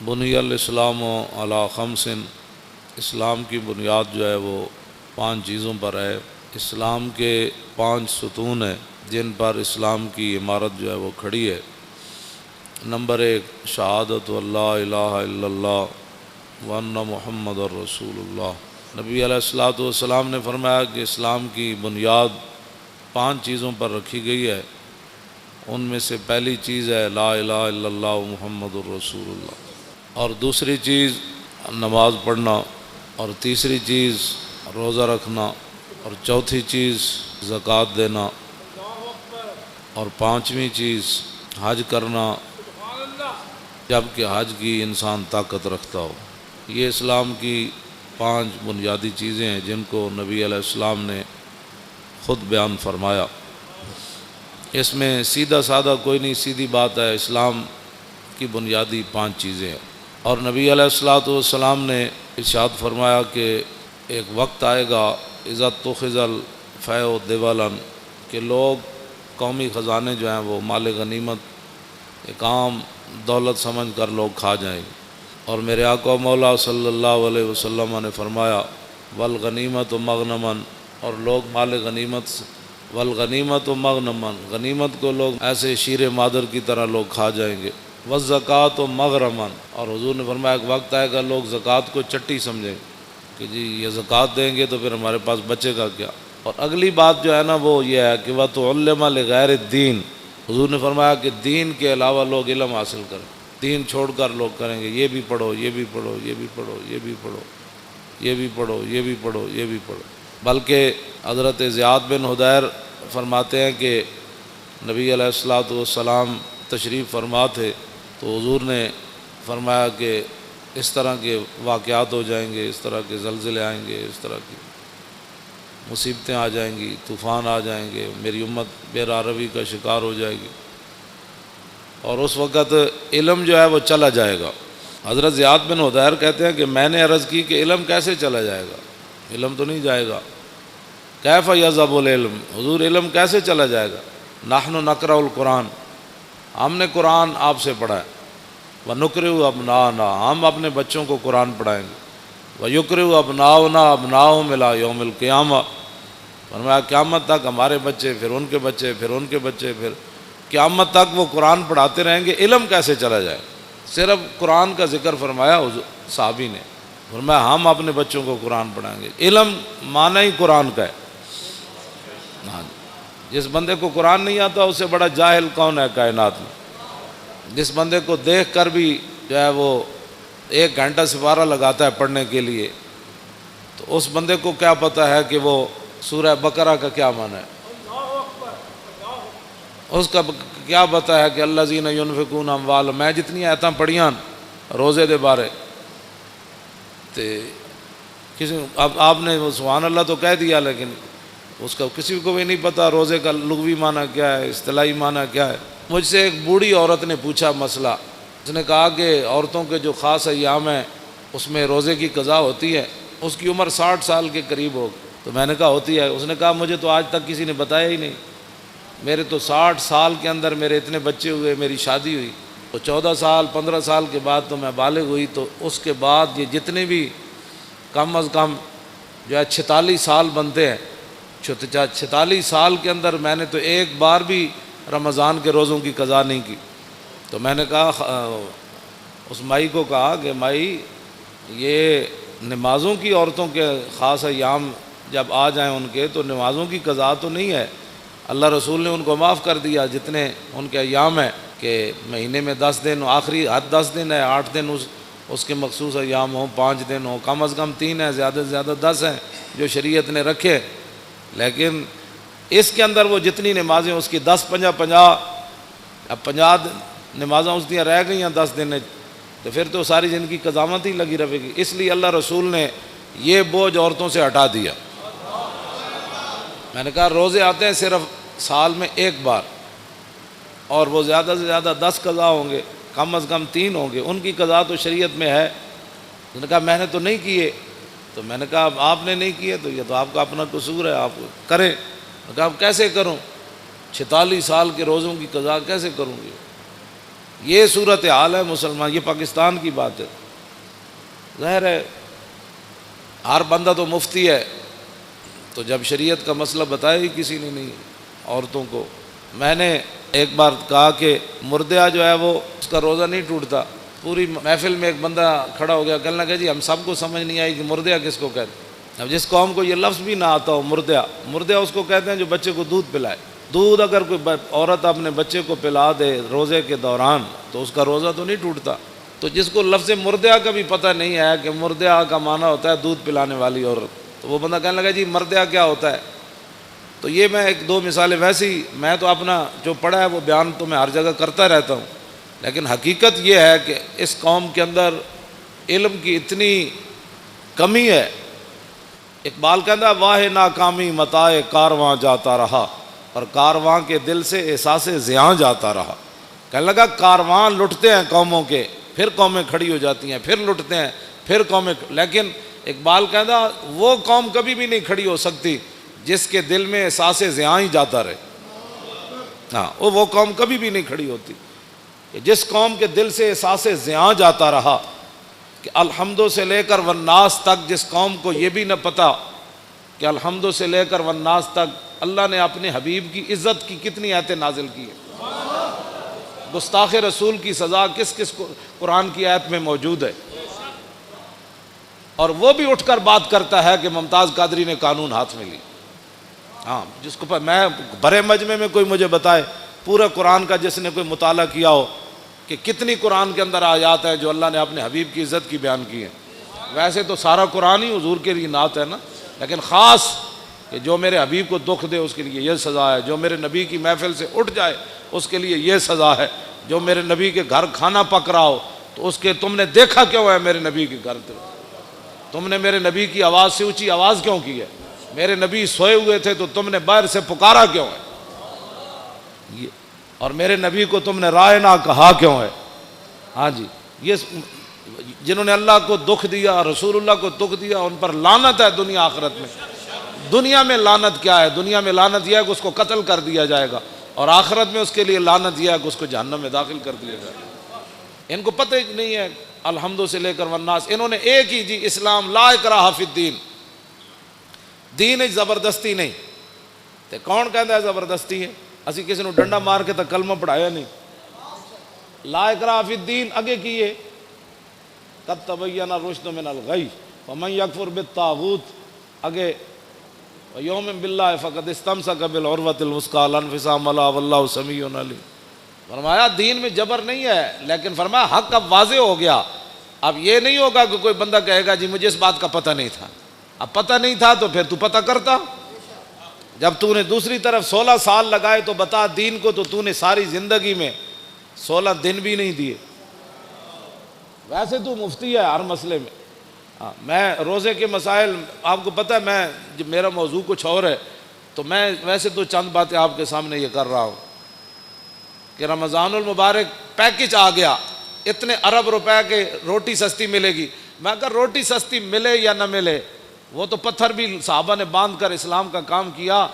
بنی الاسلام علی خمس، اسلام کی بنیاد جو ہے وہ 5 چیزوں پر ہے۔ اسلام کے 5 ستون ہیں جن پر اسلام کی عمارت جو ہے وہ کھڑی ہے۔ نمبر 1، شہادت اللہ الہ الا اللہ وان محمد الرسول اللہ۔ نبی علیہ الصلوۃ والسلام نے فرمایا کہ اسلام کی بنیاد 5 چیزوں پر رکھی گئی ہے، ان میں سے پہلی چیز ہے لا الہ الا اللہ محمد الرسول اللہ، اور دوسری چیز نماز پڑھنا، اور تیسری چیز روزہ رکھنا، اور چوتھی چیز زکوٰۃ دینا، اور 5ویں چیز حج کرنا جب کہ حج کی انسان طاقت رکھتا ہو۔ یہ اسلام کی 5 بنیادی چیزیں ہیں جن کو نبی علیہ السلام نے خود بیان فرمایا۔ اس میں سیدھا سادہ کوئی نہیں، سیدھی بات ہے، اسلام کی بنیادی 5 چیزیں ہیں۔ اور نبی علیہ الصلوۃ والسلام نے ارشاد فرمایا کہ ایک وقت آئے گا اذا اتخذ الفیء دولا، کہ لوگ قومی خزانے جو ہیں وہ مال غنیمت ایک عام دولت سمجھ کر لوگ کھا جائیں گے، اور میرے آقا مولا صلی اللہ علیہ وسلم نے فرمایا والغنیمت مغنما، اور لوگ مال غنیمت والغنیمت مغنما، غنیمت کو لوگ ایسے شیر مادر کی طرح لوگ کھا جائیں گے، والزکوٰۃ مغرما، اور حضور نے فرمایا ایک وقت آئے گا لوگ زکوٰۃ کو چٹی سمجھیں گے کہ جی یہ زکوٰۃ دیں گے تو پھر ہمارے پاس بچے گا کیا۔ اور اگلی بات جو ہے نا وہ یہ ہے کہ وَتُعَلِّمَ لِغَيْرِ الدِّينِ، حضور نے فرمایا کہ دین کے علاوہ لوگ علم حاصل کریں، دین چھوڑ کر لوگ کریں گے یہ بھی پڑھو، یہ بھی پڑھو، یہ بھی پڑھو، یہ بھی پڑھو، یہ بھی پڑھو، یہ بھی پڑھو، یہ بھی پڑھو۔ بلکہ حضرت زیاد بن حدیر فرماتے ہیں کہ نبی علیہ الصلوۃ والسلام تشریف فرما تھے تو حضور نے فرمایا کہ اس طرح کے واقعات ہو جائیں گے، اس طرح کے زلزلے آئیں گے، اس طرح کی مصیبتیں آ جائیں گی، طوفان آ جائیں گے، میری امت بے راروی کا شکار ہو جائے گی، اور اس وقت علم جو ہے وہ چلا جائے گا۔ حضرت زیاد بن حدیر کہتے ہیں کہ میں نے عرض کی کہ علم کیسے چلا جائے گا، علم تو نہیں جائے گا، کیف یذهب العلم، حضور علم کیسے چلا جائے گا، نحن نقرأ القرآن، ہم نے قرآن آپ سے پڑھا ہے، وَنُقْرِئُ أَبْنَاءَنَا، ہم اپنے بچوں کو قرآن پڑھائیں گے، وَيُقْرِئُ أَبْنَاؤُنَا أَبْنَاءَهُمْ إِلَىٰ يَوْمِ الْقِيَامَةِ، فرمایا قیامت تک ہمارے بچے، پھر ان کے بچے، پھر ان کے بچے، پھر قیامت تک وہ قرآن پڑھاتے رہیں گے، علم کیسے چلا جائے۔ صرف قرآن کا ذکر فرمایا صحابی نے، فرمایا ہم اپنے بچوں کو قرآن پڑھائیں گے۔ علم معنی ہی قرآن کا ہے۔ ہاں، جس بندے کو قرآن نہیں آتا اس سے بڑا جاہل کون ہے کائنات میں؟ جس بندے کو دیکھ کر بھی جو ہے وہ 1 گھنٹہ سپارہ لگاتا ہے پڑھنے کے لیے، تو اس بندے کو کیا پتہ ہے کہ وہ سورہ بقرہ کا کیا معنی ہے، اس کا کیا پتہ ہے کہ الذین ينفقون اموالهم، میں جتنی آیتاں پڑھیاں روزے دے بارے تے کسی اب آپ نے سبحان اللہ تو کہہ دیا، لیکن اس کا کسی کو بھی نہیں پتہ روزے کا لغوی معنی کیا ہے، اصطلاحی معنی کیا ہے۔ مجھ سے ایک بوڑھی عورت نے پوچھا مسئلہ، اس نے کہا کہ عورتوں کے جو خاص ایام ہیں اس میں روزے کی قضا ہوتی ہے، اس کی عمر 60 سال کے قریب ہو، تو میں نے کہا ہوتی ہے، اس نے کہا مجھے تو آج تک کسی نے بتایا ہی نہیں، میرے تو 60 سال کے اندر میرے اتنے بچے ہوئے، میری شادی ہوئی تو 14 سال 15 سال کے بعد تو میں بالغ ہوئی، تو اس کے بعد یہ جتنے بھی کم از کم جو ہے 46 سال بنتے ہیں، 46 سال کے اندر میں نے تو ایک بار بھی رمضان کے روزوں کی قضا نہیں کی۔ تو میں نے کہا اس مائی کو کہا کہ مائی یہ نمازوں کی عورتوں کے خاص ایام جب آ جائیں ان کے تو نمازوں کی قضا تو نہیں ہے، اللہ رسول نے ان کو معاف کر دیا جتنے ان کے ایام ہیں کہ مہینے میں 10 دن، آخری حد 10 دن ہے، 8 دن اس کے مخصوص ایام ہوں، 5 دن ہوں، کم از کم 3 ہیں، زیادہ سے زیادہ 10 ہیں جو شریعت نے رکھے، لیکن اس کے اندر وہ جتنی نمازیں اس کی 10 50 اب 50 نمازیں اس دیا رہ گئی ہیں 10 دن، تو پھر تو ساری زندگی قضامت ہی لگی رہے گی۔ اس لیے اللہ رسول نے یہ بوجھ عورتوں سے ہٹا دیا۔ میں نے کہا روزے آتے ہیں صرف سال میں 1 بار، اور وہ زیادہ سے زیادہ 10 قضا ہوں گے، کم از کم 3 ہوں گے، ان کی قضا تو شریعت میں ہے۔ اس نے کہا میں نے تو نہیں کیے، تو میں نے کہا آپ نے نہیں کیے تو یہ تو آپ کا اپنا قصور ہے، آپ کریں۔ میں کہا اب کیسے کروں، 46 سال کے روزوں کی قضا کیسے کروں گی؟ یہ صورت حال ہے مسلمان. یہ پاکستان کی بات ہے. ظاہر ہے ہر بندہ تو مفتی ہے، تو جب شریعت کا مسئلہ بتایا ہی کسی نے نہیں عورتوں کو. میں نے ایک بار کہا کہ مردہ جو ہے وہ اس کا روزہ نہیں ٹوٹتا. پوری محفل میں ایک بندہ کھڑا ہو گیا، کہنے لگا جی ہم سب کو سمجھ نہیں آئی کہ مردہ کس کو کہتے ہیں. اب جس قوم کو یہ لفظ بھی نہ آتا ہو مردہ، مردہ اس کو کہتے ہیں جو بچے کو دودھ پلائے. دودھ اگر کوئی عورت اپنے بچے کو پلا دے روزے کے دوران تو اس کا روزہ تو نہیں ٹوٹتا. تو جس کو لفظ مردہ کا بھی پتہ نہیں ہے کہ مردہ کا معنی ہوتا ہے دودھ پلانے والی عورت، تو وہ بندہ کہنے لگا جی مردہ کیا ہوتا ہے. تو یہ میں ایک دو مثالیں، ویسے ہی میں تو اپنا جو پڑھا ہے وہ بیان تو میں ہر جگہ کرتا رہتا ہوں، لیکن حقیقت یہ ہے کہ اس قوم کے اندر علم کی اتنی کمی ہے. اقبال کہتا ہے واہ ناکامی متاع کارواں جاتا رہا اور کارواں کے دل سے احساس زیاں جاتا رہا. کہنے لگا کارواں لٹتے ہیں قوموں کے، پھر قومیں کھڑی ہو جاتی ہیں، پھر لٹتے ہیں، پھر قومیں. لیکن اقبال کہتا وہ قوم کبھی بھی نہیں کھڑی ہو سکتی جس کے دل میں احساس زیاں ہی جاتا رہے. ہاں وہ قوم کبھی بھی نہیں کھڑی ہوتی. جس قوم کے دل سے احساس زیاں جاتا رہا کہ الحمدو سے لے کر والناس تک، جس قوم کو یہ بھی نہ پتا کہ الحمدو سے لے کر والناس تک اللہ نے اپنے حبیب کی عزت کی کتنی آیتیں نازل کی ہیں. گستاخ رسول کی سزا کس کس کو قرآن کی آیت میں موجود ہے. اور وہ بھی اٹھ کر بات کرتا ہے کہ ممتاز قادری نے قانون ہاتھ میں لی. ہاں جس کو میں بڑے مجمع میں کوئی مجھے بتائے پورا قرآن کا جس نے کوئی مطالعہ کیا ہو کہ کتنی قرآن کے اندر آیات ہیں جو اللہ نے اپنے حبیب کی عزت کی بیان کی ہیں. ویسے تو سارا قرآن ہی حضور کے لیے نعت ہے نا، لیکن خاص کہ جو میرے حبیب کو دکھ دے اس کے لیے یہ سزا ہے، جو میرے نبی کی محفل سے اٹھ جائے اس کے لیے یہ سزا ہے، جو میرے نبی کے گھر کھانا پک رہا ہو تو اس کے تم نے دیکھا کیوں ہے میرے نبی کے گھر، تم نے میرے نبی کی آواز سے اونچی آواز کیوں کی ہے، میرے نبی سوئے ہوئے تھے تو تم نے باہر سے پکارا کیوں ہے، اور میرے نبی کو تم نے رائے نہ کہا کیوں ہے. ہاں جی، یہ جنہوں نے اللہ کو دکھ دیا، رسول اللہ کو دکھ دیا، ان پر لعنت ہے دنیا آخرت میں. دنیا میں لعنت کیا ہے؟ دنیا میں لعنت یہ ہے کہ اس کو قتل کر دیا جائے گا، اور آخرت میں اس کے لیے لعنت یہ ہے کہ اس کو جہنم میں داخل کر دیا جائے گا. ان کو پتہ ہی نہیں ہے الحمدو سے لے کر والناس. انہوں نے ایک ہی جی اسلام لا اکراہ فی الدین، دین زبردستی نہیں. تے کون کہتا ہے زبردستی ہے؟ اسی کسی نے ڈنڈا مار کے تو کلمہ پڑھایا نہیں. لا اکراہ فی الدین اگے کیے قد تبین الرشد من الغی ومن یکفر بالطاغوت اگے یوم باللہ فقد استمسک بالعروۃ الوثقی لا انفصام لها واللہ سمیع علیم. فرمایا دین میں جبر نہیں ہے، لیکن فرمایا حق اب واضح ہو گیا. اب یہ نہیں ہوگا کہ کوئی بندہ کہے گا جی مجھے اس بات کا پتہ نہیں تھا. اب پتہ نہیں تھا تو پھر تو پتہ کرتا. جب تو نے دوسری طرف 16 سال لگائے تو بتا دین کو، تو نے ساری زندگی میں 16 دن بھی نہیں دیے. ویسے تو مفتی ہے ہر مسئلے میں. میں روزے کے مسائل آپ کو پتہ ہے، میں جب میرا موضوع کچھ اور ہے تو میں ویسے تو چند باتیں آپ کے سامنے یہ کر رہا ہوں کہ رمضان المبارک پیکج آ گیا، اتنے ارب روپے کے روٹی سستی ملے گی. میں اگر روٹی سستی ملے یا نہ ملے، وہ تو پتھر بھی صحابہ نے باندھ کر اسلام کا کام کیا.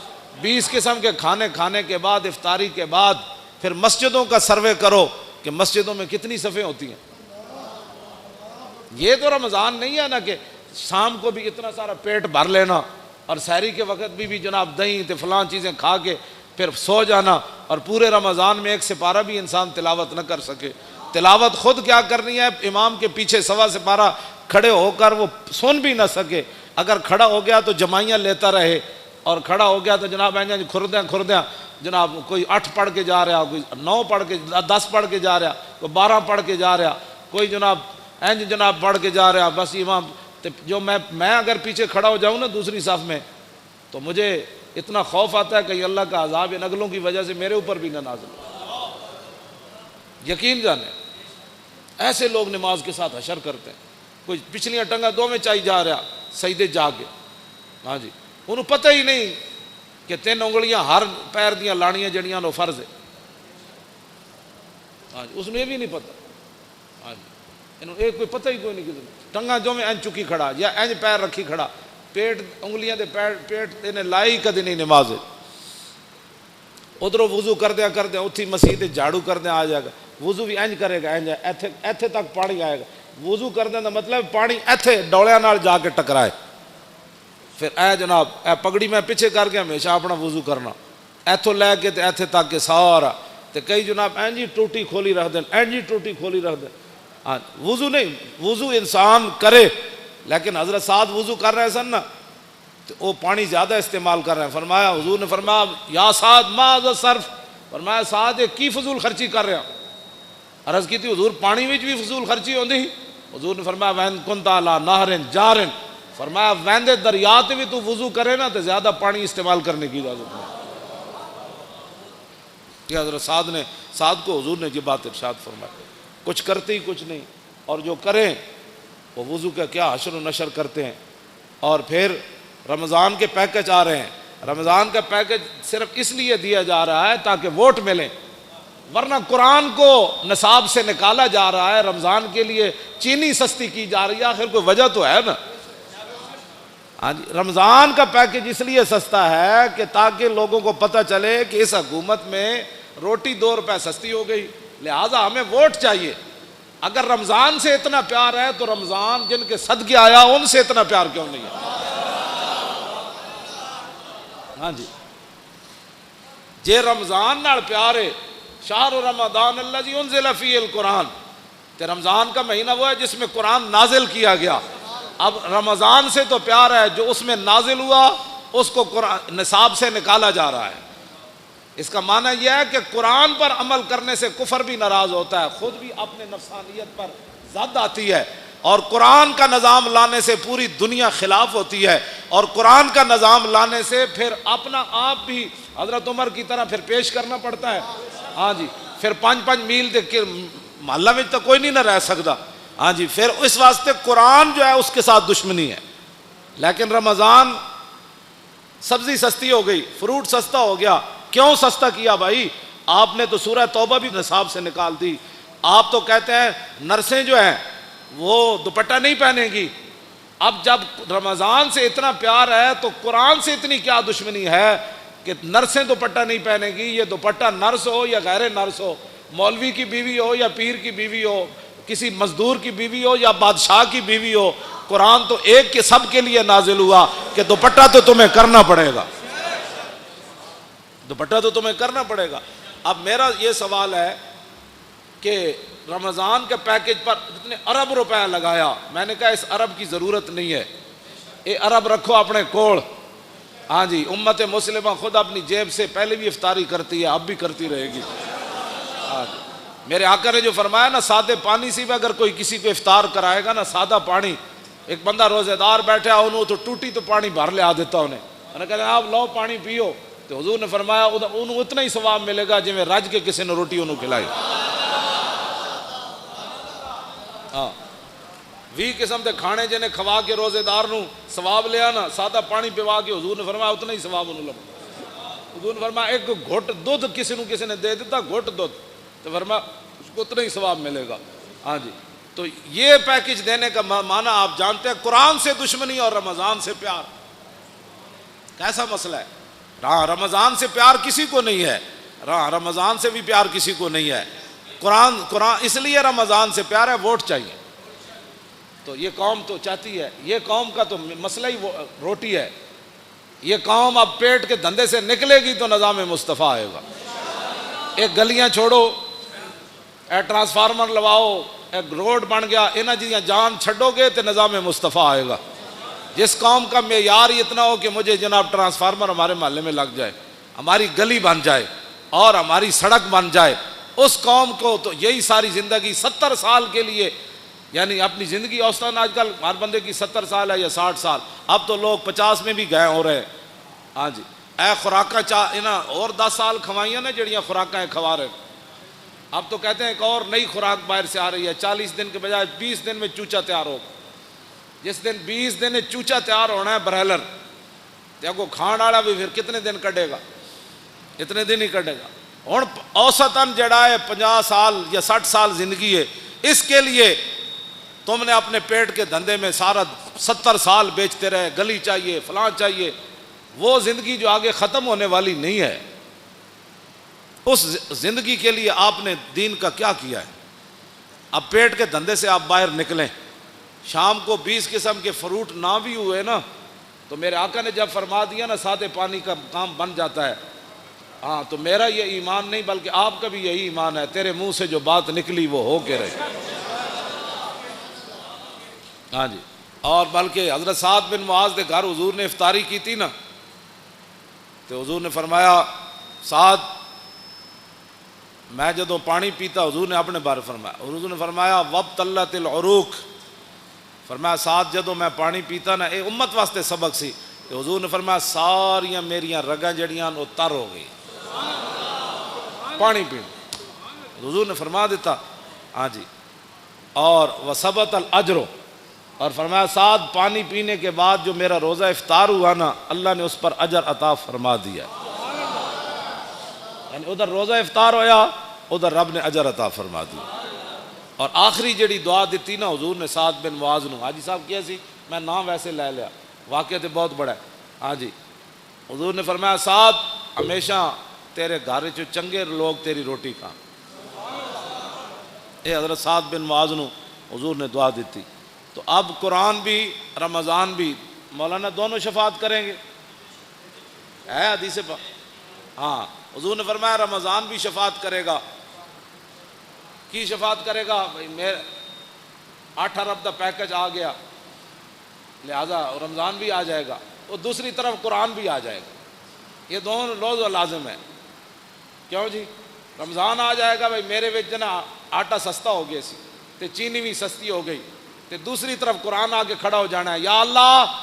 20 قسم کے کھانے کھانے کے بعد، افطاری کے بعد پھر مسجدوں کا سروے کرو کہ مسجدوں میں کتنی صفیں ہوتی ہیں. یہ تو رمضان نہیں ہے نا کہ شام کو بھی اتنا سارا پیٹ بھر لینا اور سحری کے وقت بھی جناب دہی تے فلاں چیزیں کھا کے پھر سو جانا، اور پورے رمضان میں ایک سپارہ بھی انسان تلاوت نہ کر سکے. تلاوت خود کیا کرنی ہے، امام کے پیچھے سوا سپارہ کھڑے ہو کر وہ سن بھی نہ سکے. اگر کھڑا ہو گیا تو جمائیاں لیتا رہے، اور کھڑا ہو گیا تو جناب کھردیاں جناب کوئی 8 پڑھ کے جا رہا، کوئی 9 پڑھ کے 10 پڑھ کے جا رہا، کوئی 12 پڑھ کے جا رہا، کوئی جناب پڑھ کے جا رہا. بس امام جو میں اگر پیچھے کھڑا ہو جاؤں نا دوسری صف میں تو مجھے اتنا خوف آتا ہے کہ اللہ کا عذاب ان نگلوں کی وجہ سے میرے اوپر بھی نہ نازل ہو. یقین جانے ایسے لوگ نماز کے ساتھ حشر کرتے ہیں. کوئی پچھلیاں ٹنگا دو میں چائی جا رہا سجدے جا کے. ہاں جی، انہوں پتہ ہی نہیں کہ 3 انگلیاں ہر پیر دیاں لانیاں جڑیاں نو فرض ہے. ہاں جی، اس نے یہ بھی نہیں پتہ. ہاں جی، انہوں ایک کوئی پتہ ہی کوئی نہیں کسی ٹنگا جو میں این چکی کھڑا یا این پیر رکھی کھڑا، پیٹ انگلیاں دے پیٹ انہیں لائی کدی نہیں نماز. ادھر وضو کر دیا اتھی مسیح جھاڑو کر دیا آ جائے گا. وضو بھی انج کرے گا، انج ایتھے تک پانی آئے گا. وضو کرنے کا مطلب پانی ایتھے ڈولیاں نال جا کے ٹکرائے. پھر اے جناب اے پگڑی میں پیچھے کر کے ہمیشہ اپنا وضو کرنا، ایتھوں لے کے تے ایتھے تک کے سارا. تے کئی جناب اینجی ٹوٹی کھولی رکھ دیں، اینجی ٹوٹی کھولی رکھ دیں. ہاں وضو نہیں، وضو انسان کرے، لیکن حضرت سعد وضو کر رہے سن نا تو وہ پانی زیادہ استعمال کر رہے ہیں. فرمایا حضور نے فرمایا یا سعد ما ذا صرف، فرمایا سعد کی فضول خرچی کر رہے ہیں. عرض کی تھی حضور پانی وچ بھی فضول خرچی ہوندی؟ حضور نے فرمایا وین کنت علی نہر جارن، فرمایا وین دے دریا تے بھی تو وضو کرے نا تو زیادہ پانی استعمال کرنے کی اجازت نہیں. یہ حضرت سعد کو حضور نے یہ بات ارشاد فرمایا. کچھ کرتے ہی کچھ نہیں، اور جو کریں وہ وضو کا کیا حشر و نشر کرتے ہیں. اور پھر رمضان کے پیکج آ رہے ہیں. رمضان کا پیکج صرف اس لیے دیا جا رہا ہے تاکہ ووٹ ملیں، ورنہ قرآن کو نصاب سے نکالا جا رہا ہے. رمضان کے لیے چینی سستی کی جا رہی ہے، آخر کوئی وجہ تو ہے نا. ہاں جی، رمضان کا پیکج اس لیے سستا ہے کہ تاکہ لوگوں کو پتہ چلے کہ اس حکومت میں روٹی 2 روپے سستی ہو گئی، لہٰذا ہمیں ووٹ چاہیے. اگر رمضان سے اتنا پیار ہے تو رمضان جن کے صدقے آیا ان سے اتنا پیار کیوں نہیں ہے؟ ہاں جی، جے رمضان نال پیار ہے، شہر رمضان الذی انزل فیہ القرآن، تے رمضان کا مہینہ وہ ہے جس میں قرآن نازل کیا گیا. اب رمضان سے تو پیار ہے، جو اس میں نازل ہوا اس کو قرآن نصاب سے نکالا جا رہا ہے. اس کا معنی یہ ہے کہ قرآن پر عمل کرنے سے کفر بھی ناراض ہوتا ہے، خود بھی اپنے نفسانیت پر زد آتی ہے، اور قرآن کا نظام لانے سے پوری دنیا خلاف ہوتی ہے، اور قرآن کا نظام لانے سے پھر اپنا آپ بھی حضرت عمر کی طرح پھر پیش کرنا پڑتا ہے. ہاں جی، پھر 5 میل کے محلہ میں تو کوئی نہیں نہ رہ سکتا. ہاں جی، پھر اس واسطے قرآن جو ہے اس کے ساتھ دشمنی ہے. لیکن رمضان سبزی سستی ہو گئی، فروٹ سستا ہو گیا. کیوں سستا کیا بھائی؟ آپ نے تو سورہ توبہ بھی نصاب سے نکال دی. آپ تو کہتے ہیں نرسیں جو ہیں وہ دوپٹہ نہیں پہنیں گی. اب جب رمضان سے اتنا پیار ہے تو قرآن سے اتنی کیا دشمنی ہے کہ نرسیں دوپٹہ نہیں پہنیں گی؟ یہ دوپٹہ نرس ہو یا غیر نرس ہو، مولوی کی بیوی ہو یا پیر کی بیوی ہو، کسی مزدور کی بیوی ہو یا بادشاہ کی بیوی ہو، قرآن تو ایک کے سب کے لیے نازل ہوا کہ دوپٹہ تو تمہیں کرنا پڑے گا، دوپٹہ تو تمہیں کرنا پڑے گا. اب میرا یہ سوال ہے کہ رمضان کے پیکج پر اتنے ارب روپے لگایا. میں نے کہا اس ارب کی ضرورت نہیں ہے، یہ ارب رکھو اپنے کوڑ. ہاں جی، امت مسلمہ خود اپنی جیب سے پہلے بھی افطاری کرتی ہے، اب بھی کرتی رہے گی. ہاں جی، میرے آقا نے جو فرمایا نا، سادے پانی سے بھی اگر کوئی کسی کو افطار کرائے گا نا، سادہ پانی، ایک بندہ روزے دار بیٹھا انہوں تو ٹوٹی تو پانی بھر لے آ دیتا انہیں، میں نے کہا آپ لو پانی پیو، تو حضور نے فرمایا انہوں اتنا ہی ثواب ملے گا جی میں رج کے کسی نے روٹی انہوں کھلائی. ہاں 20 قسم کے کھانے جنہیں کھوا کے روزے دار نو ثواب لیا نا، سادہ پانی پیوا کے حضور نے فرمایا اتنا ہی ثواب انہوں لگا. حضور نے فرمایا ایک گھٹ دودھ کسی نے دے دیتا، گھٹ دودھ، تو فرمایا اس کو اتنا ہی ثواب ملے گا. ہاں جی، تو یہ پیکج دینے کا معنی آپ جانتے ہیں. قرآن سے دشمنی اور رمضان سے پیار، کیسا مسئلہ ہے؟ رمضان سے پیار کسی کو نہیں ہے، رمضان سے بھی پیار کسی کو نہیں ہے. قرآن اس لیے رمضان سے پیار ہے، ووٹ چاہیے. تو یہ قوم تو چاہتی ہے، یہ قوم کا تو مسئلہ ہی روٹی ہے. یہ قوم اب پیٹ کے دھندے سے نکلے گی تو نظام مصطفیٰ آئے گا. ایک گلیاں چھوڑو، اے ٹرانسفارمر لواؤ، ایک روڈ بن گیا، انہاں جیاں جان چھڈو گے تو نظام مصطفیٰ آئے گا. جس قوم کا معیار اتنا ہو کہ مجھے جناب ٹرانسفارمر ہمارے محلے میں لگ جائے، ہماری گلی بن جائے اور ہماری سڑک بن جائے، اس قوم کو تو یہی ساری زندگی 70 سال کے لیے، یعنی اپنی زندگی اوسطاً آج کل ہر بندے کی 70 سال ہے یا 60 سال، اب تو لوگ 50 میں بھی گئے ہو رہے ہیں. ہاں جی، اے خوراکاں انہاں اور 10 سال کھوائیاں نا جڑیاں خوراکاں کھوا رہے. اب تو کہتے ہیں ایک اور نئی خوراک باہر سے آ رہی ہے، 40 دن کے بجائے 20 دن میں چوچا تیار ہوگا. جس دن 20 دن چوچا تیار ہونا ہے برائلر، تو کو کھان والا بھی پھر کتنے دن کٹے گا؟ اتنے دن ہی کٹے گا. ہوں اوسطاً جڑا ہے 50 سال یا 60 سال زندگی ہے، اس کے لیے تم نے اپنے پیٹ کے دھندے میں سارا 70 سال بیچتے رہے، گلی چاہیے، فلاں چاہیے. وہ زندگی جو آگے ختم ہونے والی نہیں ہے. اس زندگی کے لیے آپ نے دین کا کیا کیا ہے؟ اب پیٹ کے دھندے سے آپ باہر نکلیں، شام کو 20 قسم کے فروٹ نہ بھی ہوئے نا تو میرے آقا نے جب فرما دیا نا سادے پانی کا کام بن جاتا ہے، ہاں تو میرا یہ ایمان نہیں بلکہ آپ کا بھی یہی ایمان ہے، تیرے منہ سے جو بات نکلی وہ ہو کے رہے۔ ہاں جی، اور بلکہ حضرت سعد بن معاذ کے گھر حضور نے افطاری کی تھی نا تو حضور نے فرمایا سعد میں جدوں پانی پیتا، حضور نے اپنے بارے فرمایا، حضور نے فرمایا وابتلت العروق، فرمایا سعد جدوں میں پانی پیتا نا، اے امت واسطے سبق سی، تو حضور نے فرمایا ساریاں میریاں رگاں جڑیاں وہ تر ہو گئی پانی پی، حضور نے فرما دیتا۔ ہاں جی، اور وثبت الاجر، اور فرمایا سعد پانی پینے کے بعد جو میرا روزہ افطار ہوا نا اللہ نے اس پر اجر عطا فرما دیا، یعنی ادھر روزہ افطار ہویا ادھر رب نے اجر عطا فرما دیا۔ اور آخری جڑی دعا دیتی نا حضور نے سعد بن معاذ نو، حاجی صاحب کیا سی میں نام ویسے لے لیا، واقعہ تو بہت بڑا ہے۔ ہاں جی، حضور نے فرمایا سعد ہمیشہ تیرے گھر چ چنگے لوگ تیری روٹی کھان، اے حضرت سعد بن معاذ نو حضور نے دعا دیتی۔ تو اب قرآن بھی رمضان بھی مولانا دونوں شفاعت کریں گے، ہے حدیث پاک، ہاں حضور نے فرمایا رمضان بھی شفاعت کرے گا۔ کی شفاعت کرے گا؟ بھائی میرے 8 ارب کا پیکج آ گیا لہذا رمضان بھی آ جائے گا، اور دوسری طرف قرآن بھی آ جائے گا، یہ دونوں لوز و لازم ہے۔ کیوں جی؟ رمضان آ جائے گا، بھائی میرے وچ نا آٹا سستا ہو گیا سی تے چینی بھی سستی ہو گئی، تے دوسری طرف قرآن آ کے کھڑا ہو جانا ہے، یا اللہ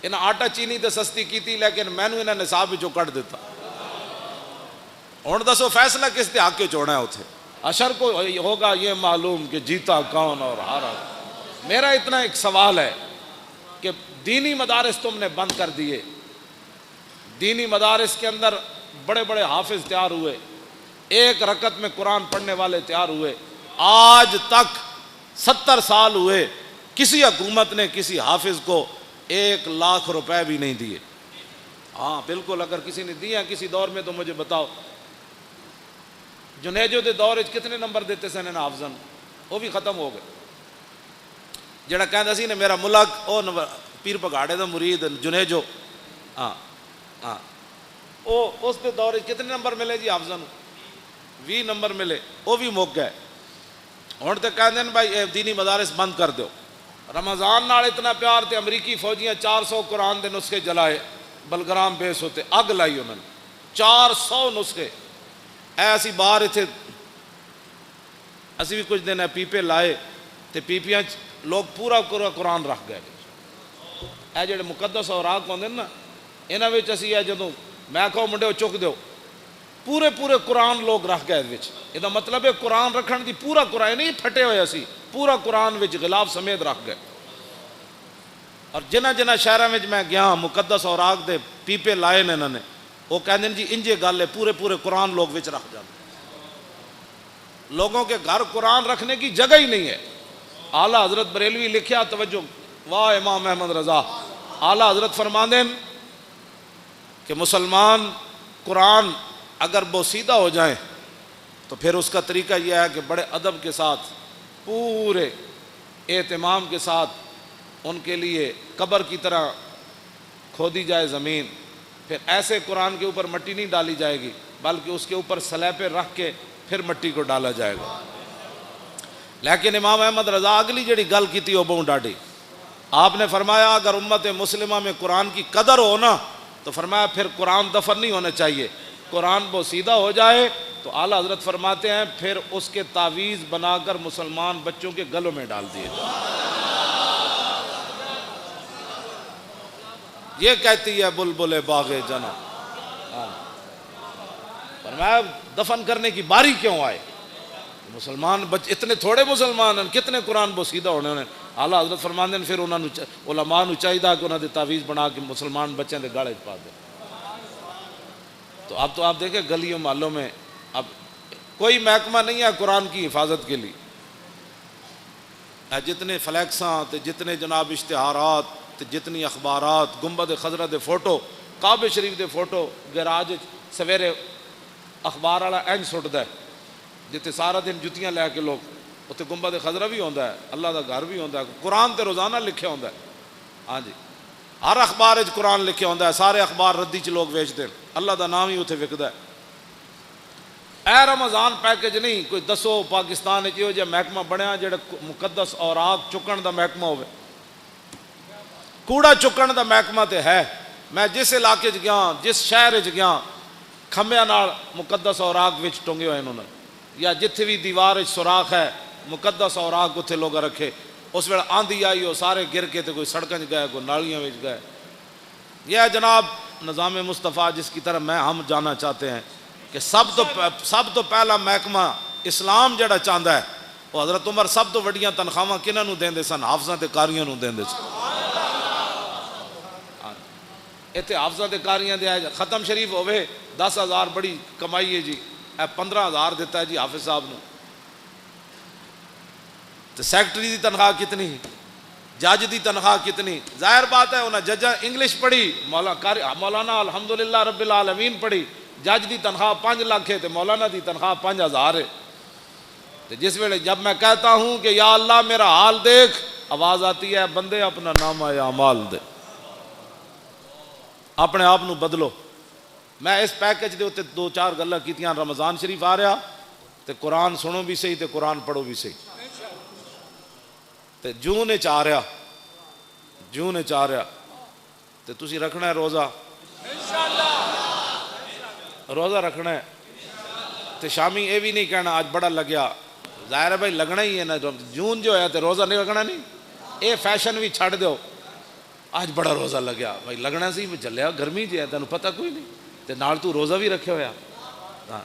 انہیں آٹا چینی تے سستی کی تھی لیکن میں نے انہیں نصاب وچوں کٹ دیتا، ہن دسو فیصلہ کس دے حق وچ ہونا ہے؟ اتھے اشر کو ہوگا یہ معلوم کہ جیتا کون اور ہارا۔ میرا اتنا ایک سوال ہے کہ دینی مدارس تم نے بند کر دیے، دینی مدارس کے اندر بڑے بڑے حافظ تیار ہوئے، ایک رکعت میں قرآن پڑھنے والے تیار ہوئے، آج تک 70 سال ہوئے کسی حکومت نے کسی حافظ کو 1 لاکھ روپے بھی نہیں دیے۔ ہاں بالکل، اگر کسی نے دیا کسی دور میں تو مجھے بتاؤ۔ جنیجو دے دور کتنے نمبر دیتے سن ان حافظاں، وہ بھی ختم ہو گئے۔ جڑا کہندا سی نے میرا ملک او پیر پگاڑے دا مرید جنیجو، ہاں ہاں او اس دے دور کتنے نمبر ملے جی حافظاں؟ 20 نمبر ملے، وہ بھی مک گئے۔ ہن تے کہندے نے بھائی دینی مدارس بند کر دیو۔ رمضان نال اتنا پیار تے امریکی فوجیاں 400 قرآن دے نسخے جلائے، بلگرام بیس ہوتے اگ لائی انہوں نے 400 نسخے۔ ایسی باہر اتنے اسی بھی کچھ دن پیپے لائے تے پیپیاں لوگ پورا قرآن رکھ گئے۔ اے جڑے مقدس اوراق ہوندے نا انہاں وچ اسی اے جدوں میں کہو منڈے چک دیو پورے قرآن لوگ رکھ گئے وچ، یہ مطلب ہے قرآن رکھن دی پورا قرآن نہیں پھٹے ہوئے اسی پورا قرآن وچ غلاف سمیت رکھ گئے۔ اور جنہ شہراں وچ میں گیا مقدس اوراق دے پیپے لائے نے انہوں نے، وہ کہندے جی انجے گل ہے پورے قرآن لوگ وچ رکھ جاتے۔ لوگوں کے گھر قرآن رکھنے کی جگہ ہی نہیں ہے۔ اعلیٰ حضرت بریلوی لکھیا، توجہ، واہ امام احمد رضا، اعلیٰ حضرت فرماندے کہ مسلمان قرآن اگر بوسیدہ ہو جائیں تو پھر اس کا طریقہ یہ ہے کہ بڑے ادب کے ساتھ پورے اہتمام کے ساتھ ان کے لیے قبر کی طرح کھودی جائے زمین، پھر ایسے قرآن کے اوپر مٹی نہیں ڈالی جائے گی بلکہ اس کے اوپر سلیپے رکھ کے پھر مٹی کو ڈالا جائے گا۔ لیکن امام احمد رضا اگلی جڑی گل کی تھی وہ بہت ڈاڈی، آپ نے فرمایا اگر امت مسلمہ میں قرآن کی قدر ہو نا تو فرمایا پھر قرآن دفن نہیں ہونا چاہیے، قرآن بوسیدہ ہو جائے تو اعلیٰ حضرت فرماتے ہیں پھر اس کے تعویذ بنا کر مسلمان بچوں کے گلوں میں ڈال دیے جائیں۔ یہ کہتی ہے بلبل باغ جنا، فرمایا دفن کرنے کی باری کیوں آئے؟ مسلمان اتنے تھوڑے مسلمان ہیں، کتنے قرآن بوسیدہ ہونے ہیں۔ اعلیٰ حضرت فرماندے ہیں پھر انہوں نے علماء نو چاہیے کہ انہوں نے تعویذ بنا کے مسلمان بچوں کے گالے پا دیں۔ تو اب آپ دیکھیں گلیوں محلوں میں اب کوئی محکمہ نہیں ہے قرآن کی حفاظت کے لیے، جتنے فلیکساں تے جتنے جناب اشتہارات تے جتنی اخبارات، گنبد خضرا دے فوٹو، کعبہ شریف دے فوٹو، گراج سویرے اخبار والا اینج سٹدا ہے جتنے سارا دن جتیاں لے کے لوگ اتنے گنبد خضرا بھی ہوندا ہے, اللہ دا گھر بھی ہوندا ہے, قرآن تے روزانہ لکھیا ہوندا ہے. ہاں جی, ہر اخبار وچ قرآن لکھیا ہوندا ہے, سارے اخبار ردی چ لوگ ویچتے ہیں, اللہ دا نام ہی اتنے وکدا ہے. اے رمضان پیکج نہیں کوئی دسو پاکستان وچ یہو جہا محکمہ بنیا جڑا مقدس اوراق چکن دا محکمہ ہوے, کوڑا چکن دا محکمہ تے ہے. میں جس علاقے چ گیا, جس شہر چ گیا, کھمبیاں نال مقدس اوراق وچ ٹنگے ہوئے انہوں نے, یا جتھے بھی دیوار وچ سوراخ ہے مقدس اوراق اتنے لوگ رکھے. اس ویلے آندھی آئی وہ سارے گر کے تے کوئی سڑکیں گئے, کوئی نالیاں وچ گئے. یہ جناب نظام مصطفیٰ جس کی طرف ہم جانا چاہتے ہیں کہ سب تو پہلا محکمہ اسلام جڑا چاہتا ہے وہ حضرت عمر سب تو وڈیاں تنخواہ کنہاں نوں دیندے سن؟ حافظاں تے قاریاں نوں دیندے سن. اتنے حافظاں تے قاریاں دے ختم شریف ہوئے 10,000 بڑی کمائی ہے جی, 15,000 دیتا ہے جی حافظ صاحب نے. تو سیکٹری دی تنخواہ کتنی, جج دی تنخواہ کتنی؟ ظاہر بات ہے انہیں ججاں انگلش پڑھی, مولانا الحمدللہ رب العالمین پڑھی, جج دی تنخواہ 5 لاکھ ہے تو مولانا دی تنخواہ 5,000 ہے. تو جس ویلے جب میں کہتا ہوں کہ یا اللہ میرا حال دیکھ, آواز آتی ہے بندے اپنا نامہ اعمال دے, اپنے آپ نو بدلو. میں اس پیکج دے اتنے 2-4 گلاں کیتیاں. رمضان شریف آ رہا تے قرآن سنو بھی صحیح تے قرآن پڑھو بھی صحیح. تے جون وچ آ رہا, جون وچ آ رہا تے تسی رکھنا ہے روزہ, روزہ رکھنا ہے. تے شامی یہ بھی نہیں کہنا آج بڑا لگیا, ظاہر ہے بھائی لگنا ہی ہے نا. جون جو ہے تے روزہ نہیں رکھنا نہیں, اے فیشن بھی چھڑ دو. آج بڑا روزہ لگیا بھائی لگنا سی, چلیا گرمی جی ہے تینوں پتہ کوئی نہیں, تے نال تو روزہ بھی رکھے ہویا. ہاں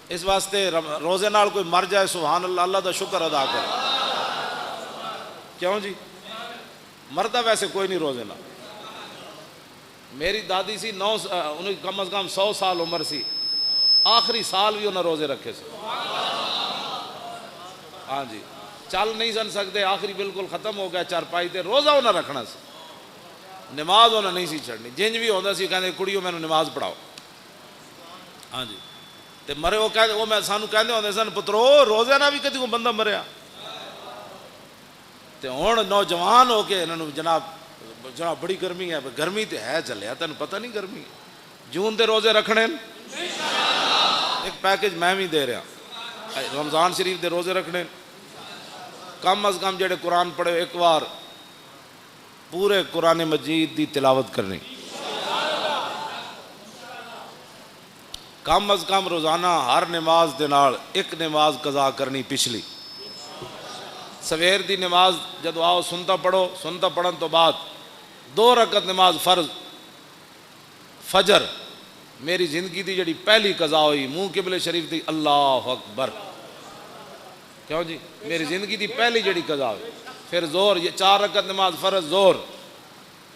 اس واسطے روزے نال کوئی مر جائے سبحان اللہ, اللہ دا شکر ادا کرے. کیوں جی مردا ویسے کوئی نہیں روزے نال. میری دادی سی انہیں کم از کم 100 سال عمر سی, آخری سال بھی انہیں روزے رکھے سے. ہاں جی چل نہیں سن سکتے, آخری بالکل ختم ہو گیا چارپائی تے, روزہ انہیں رکھنا سی, نماز انہیں نہیں سی چھڑنی. جنج بھی ہوتا سی کہتے کڑیوں میں نماز پڑھاؤ. ہاں جی تے مرے وہ کہتے وہ میں سانو کہتے ہوتے سن پترو روزے نہ بھی کدی کو بندہ مریا. تے ہوں نوجوان ہو کے انہوں جناب بڑی گرمی ہے, گرمی تے ہے چلیا تینوں پتہ نہیں گرمی ہے. جون دے روزے رکھنے ایک پیکج میں بھی دے رہا, رمضان شریف دے روزے رکھنے. کم از کم جڑے قرآن پڑھے ایک بار پورے قرآن مجید دی تلاوت کرنی, کم از کم روزانہ ہر نماز دے نال ایک نماز قضا کرنی پچھلی. سویر دی نماز جدو آؤ سنتا پڑھو, سنتا پڑھن تو بعد 2 رکعت نماز فرض فجر میری زندگی دی جڑی پہلی قضا ہوئی منہ قبلے شریف دی, اللہ اکبر. کیوں جی میری زندگی دی پہلی جڑی قضا ہوئی. پھر زور, یہ 4 رکعت نماز فرض زور,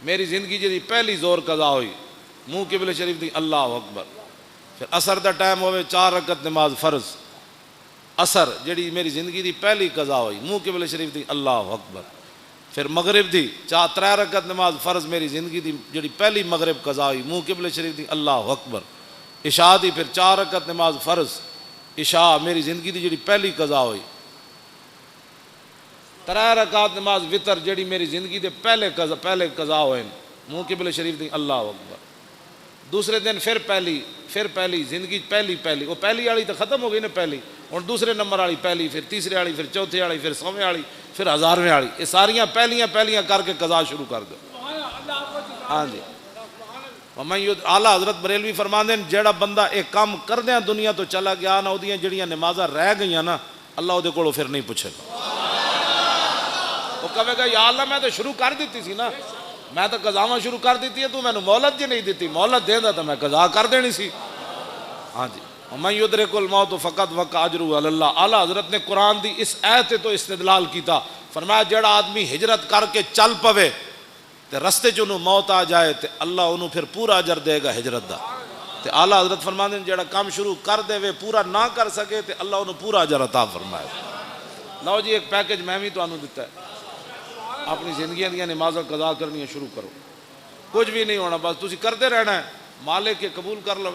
میری زندگی جڑی پہلی زور قضا ہوئی منہ قبلے شریف دی, اللہ اکبر. پھر عصر دا ٹائم ہوئے 4 رکعت نماز فرض عصر جڑی میری زندگی دی پہلی قضا ہوئی منہ قبلے شریف دی, اللہ اکبر. پھر مغرب دی 3 رکعت نماز فرض میری زندگی دی جڑی پہلی مغرب قضا ہوئی منہ قبلے شریف دی, اللہ اکبر. عشاء دی پھر 4 رکعت نماز فرض عشاء میری زندگی دی جڑی پہلی قضا ہوئی. 3 رکعت نماز وطر جڑی میری زندگی دے پہلے قضا ہوئے منہ قبلے شریف دی, اللہ اکبر. دوسرے دن پھر پہلی زندگی پہلی وہ پہلی والی تو ختم ہو گئی نا پہلی, اور دوسرے نمبر والی پہلی, پھر تیسرے والی, پھر چوتھے والی, پھر 100ویں والی, پھر 1000ویں والی. یہ ساریاں پہلیاں کر کے قضا شروع کر دو. ہاں جی اعلیٰ حضرت بریلوی فرماندے ہیں جیڑا بندہ ایک کام کردیاں دنیا تو چلا گیا نا, وہ جڑیاں نمازاں رہ گئیاں نا, اللہ وہ کو پھر نہیں پوچھے گا. وہ کہے گا یا اللہ میں تو شروع کر دیتی سی نا, میں تو قضاواں شروع کر دیتی ہے, تو میں نے مہلت جی نہیں دیتی, مہلت دے دا تو میں قضا کر دینی سی. ہاں جی وَمَن يُدْرِكُ الْمَوْتُ فَقَدْ وَقَعَ أَجْرُهُ عَلَى اللَّهِ. اعلیٰ حضرت نے قرآن دی اس آیت تو استدلال کیتا, فرمایا جڑا آدمی ہجرت کر کے چل پوے تے رستے چ انہوں موت آ جائے تے اللہ انہوں پھر پورا اجر دے گا ہجرت دا. تے اعلیٰ حضرت فرماندے ہیں جڑا کام شروع کر دے وے پورا نہ کر سکے تے اللہ انہوں پورا اجر عطا فرمائے. لو جی ایک پیکج میں بھی تانوں دیتا ہے, اپنی زندگیاں دیاں نمازاں قضا کرنی شروع کرو, کچھ بھی نہیں ہونا, بس تسی کرتے رہنا ہے, مالک کے قبول کر لو.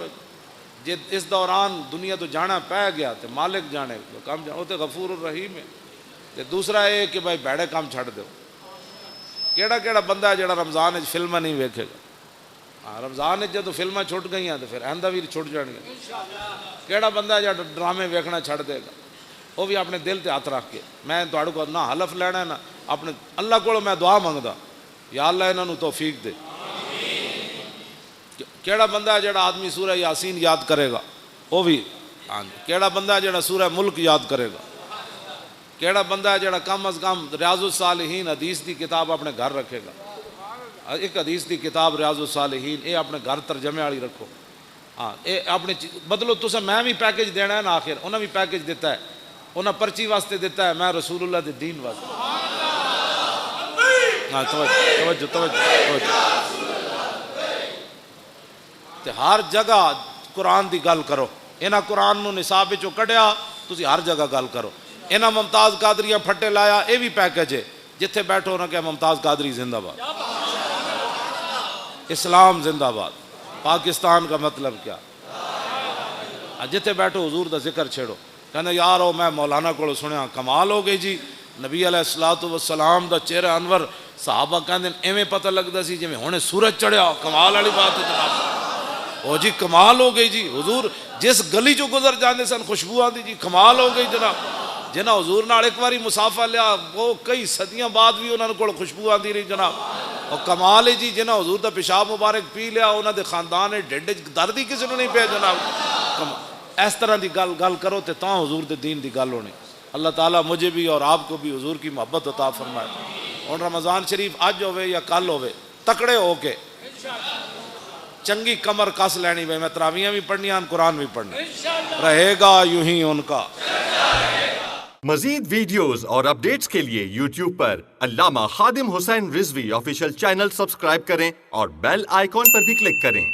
جے اس دوران دنیا تو جانا پہ گیا تو مالک جانے کام وہ تو غفور الرحیم ہے. تے دوسرا یہ کہ بھائی بھڑے کام چھڑ دو. کیڑا کیڑا بندہ ہے جڑا رمضان فلم نہیں ویکھے گا؟ ہاں رمضان جدو فلمیں چھٹ گئی ہیں تو پھر آئندہ بھی چھٹ جان گے. کیڑا بندہ ہے جڑا ڈرامے ویکھنا چھڑ دے گا؟ وہ بھی اپنے دل تے ہاتھ رکھ کے میں تہاڈے کو نہ حلف لینا ہے نہ اپنے اللہ کو میں دعا منگدا یا اللہ انہاں نوں توفیق دے. کیڑا بندہ ہے جڑا آدمی سورہ یاسین یاد کرے گا؟ وہ بھی ہاں جی. کیڑا بندہ ہے جڑا سورہ ملک یاد کرے گا؟ کیڑا بندہ ہے جڑا کم از کم ریاض الصالحین حدیث دی کتاب اپنے گھر رکھے گا؟ ایک حدیث دی کتاب ریاض الصالحین یہ اپنے گھر ترجمے والی رکھو. ہاں یہ اپنے بدلو تسا میں بھی پیکج دینا ہے نا. آخر انہیں بھی پیکج دیتا ہے, انہیں پرچی واسطے دیتا ہے, میں رسول اللہ دے دین واسطے. ہاں توجہ توجہ. تے ہر جگہ قرآن دی گل کرو. انہاں قرآن نو نصاب وچوں کڈیا تسی ہر جگہ گل کرو. انہاں ممتاز قادریاں پھٹے لایا یہ بھی پیکج ہے. جتھے بیٹھو نہ کہ ممتاز قادری زندہ باد, اسلام زندہ باد, پاکستان کا مطلب کیا. جتھے بیٹھو حضور دا ذکر چھیڑو. کہنا یار او میں مولانا کو سنیا کمال ہو گئی جی, نبی علیہ الصلوۃ والسلام دا چہرہ انور صحابہ کہندے ایویں پتہ لگدا سی جویں ہنے سورج چڑھیا. کمال والی بات ہے جناب. او جی کمال ہو گئی جی. حضور جس گلی چوں گزر جاندے سن خوشبو آندی جی. کمال ہو گئی جناب. جنہاں حضور نال ایک واری مسافہ لیا وہ کئی صدیاں بعد بھی انہاں کول خوشبو آندی رہی جناب. اور کمال ہے جی جنہاں حضور دا پیشاب مبارک پی لیا انہاں دے خاندان ڈھڈ درد ہی کسی نوں نہیں پیا جناب. اس طرح دی گل کرو تے تاں حضور دے دین دی گل ہونی. اللہ تعالیٰ مجھے بھی اور آپ کو بھی حضور کی محبت عطا فرمائے. اور رمضان شریف اج ہوئے یا کل ہوئے تکڑے ہو کے چنگی کمر کس لینی بھائی. میں تراویاں بھی پڑھنیاں قرآن بھی پڑھنا رہے گا یوں ہی ان کا. مزید ویڈیوز اور اپڈیٹس کے لیے یوٹیوب پر علامہ Khadim Hussain Rizvi official channel subscribe کریں اور بیل آئیکن پر بھی کلک کریں.